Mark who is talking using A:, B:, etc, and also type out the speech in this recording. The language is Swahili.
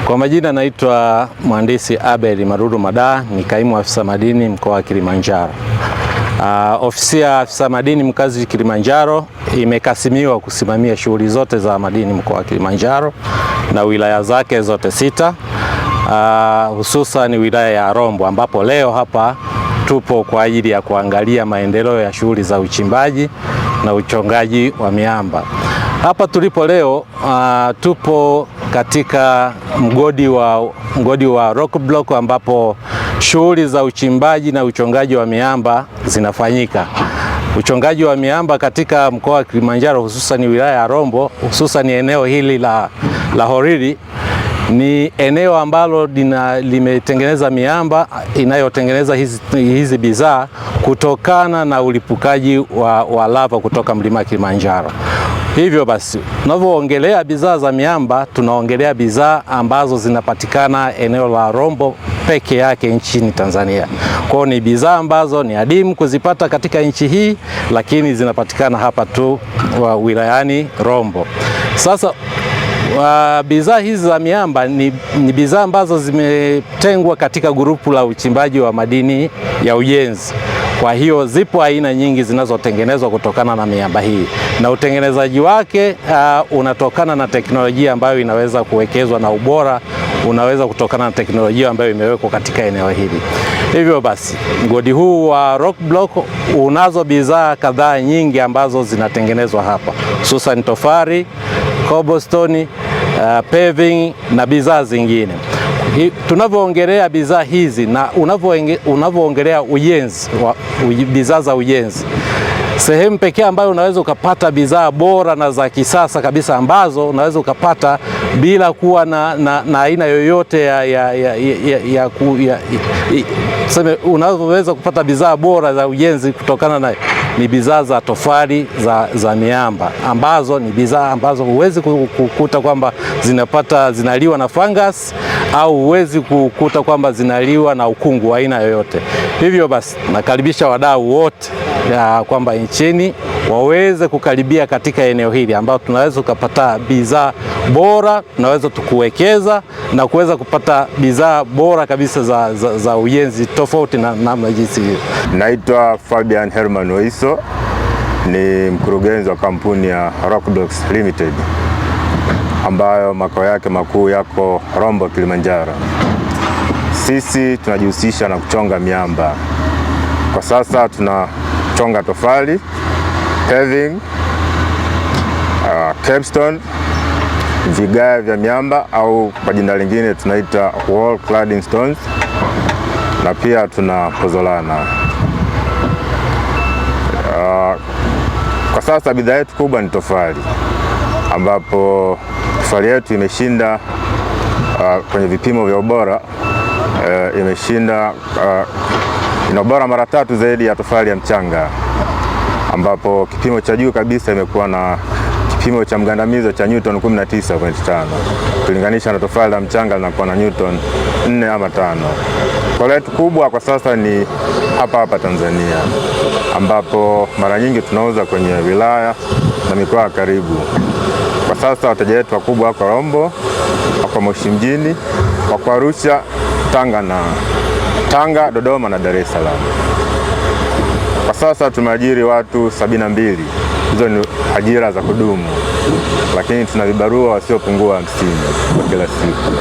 A: Kwa majina naitwa Mhandisi Abel Maruru Mada, ni kaimu afisa madini mkoa wa Kilimanjaro. Ofisi ya afisa madini mkazi Kilimanjaro imekasimiwa kusimamia shughuli zote za madini mkoa wa Kilimanjaro na wilaya zake zote 6, hususan wilaya ya Rombo, ambapo leo hapa tupo kwa ajili ya kuangalia maendeleo ya shughuli za uchimbaji na uchongaji wa miamba. Hapa tulipo leo tupo katika mgodi wa Rock Block, ambapo shughuli za uchimbaji na uchongaji wa miamba zinafanyika. Uchongaji wa miamba katika mkoa wa Kilimanjaro, hususan wilaya ya Rombo, hususan eneo hili la Horili, ni eneo ambalo limetengeneza miamba inayotengeneza hizi bidhaa kutokana na ulipukaji wa lava kutoka mlima Kilimanjaro. Hivyo basi, tunavyoongelea bidhaa za miamba, tunaongelea bidhaa ambazo zinapatikana eneo la Rombo peke yake nchini Tanzania. Kwa ni bidhaa ambazo ni adimu kuzipata katika nchi hii, lakini zinapatikana hapa tu wilayani Rombo. Sasa bidhaa hizi za miamba ni bidhaa ambazo zimetengwa katika grupu la uchimbaji wa madini ya ujenzi. Kwa hiyo zipo aina nyingi zinazotengenezwa kutokana na miamba hii, na utengenezaji wake unatokana na teknolojia ambayo inaweza kuwekezwa, na ubora unaweza kutokana na teknolojia ambayo imewekwa katika eneo hili. Hivyo basi, mgodi huu wa Rock Block unazo bidhaa kadhaa nyingi ambazo zinatengenezwa hapa, hususan tofali, cobblestone, paving na bidhaa zingine. Tunavyoongelea bidhaa hizi na unavyoongelea ujenzi, bidhaa za ujenzi, sehemu pekee ambayo unaweza ukapata bidhaa bora na za kisasa kabisa ambazo unaweza ukapata bila kuwa na aina yoyote unaweza kupata bidhaa bora za ujenzi kutokana ni bidhaa za tofali za miamba, ambazo ni bidhaa ambazo huwezi kukuta kwamba zinaliwa na fungus, au huwezi kukuta kwamba zinaliwa na ukungu wa aina yoyote. Hivyo basi, nakaribisha wadau wote kwamba nchini waweze kukaribia katika eneo hili ambao tunaweza kupata bidhaa bora, tunaweza tukuwekeza na kuweza kupata bidhaa bora kabisa za ujenzi tofauti na namna jinsi hiyo.
B: Naitwa Fabian Herman Oiso, ni mkurugenzi wa kampuni ya Rock Blocks Limited ambayo makao yake makuu yako Rombo, Kilimanjaro. Sisi tunajihusisha na kuchonga miamba. Kwa sasa tunachonga tofali, paving, capstone, vigae vya miamba au kwa jina lingine tunaita wall cladding stones, na pia tuna pozolana. Kwa sasa bidhaa yetu kubwa ni tofali, ambapo tofali yetu imeshinda kwenye vipimo vya ubora, imeshinda ina ubora mara 3 zaidi ya tofali ya mchanga, ambapo kipimo cha juu kabisa imekuwa na kipimo cha mgandamizo cha Newton 19.5 kulinganisha na tofali la mchanga linakuwa na Newton 4 ama 5. Kwa letu kubwa kwa sasa ni hapa Tanzania, ambapo mara nyingi tunauza kwenye wilaya na mikoa karibu. Kwa sasa wateja wetu wakubwa wako Rombo, wako Moshi mjini, wako Arusha, Tanga, Dodoma na Dar es Salaam. Kwa sasa tumeajiri watu 72. Hizo ni ajira za kudumu, lakini tuna vibarua wasiopungua 50 kwa kila siku.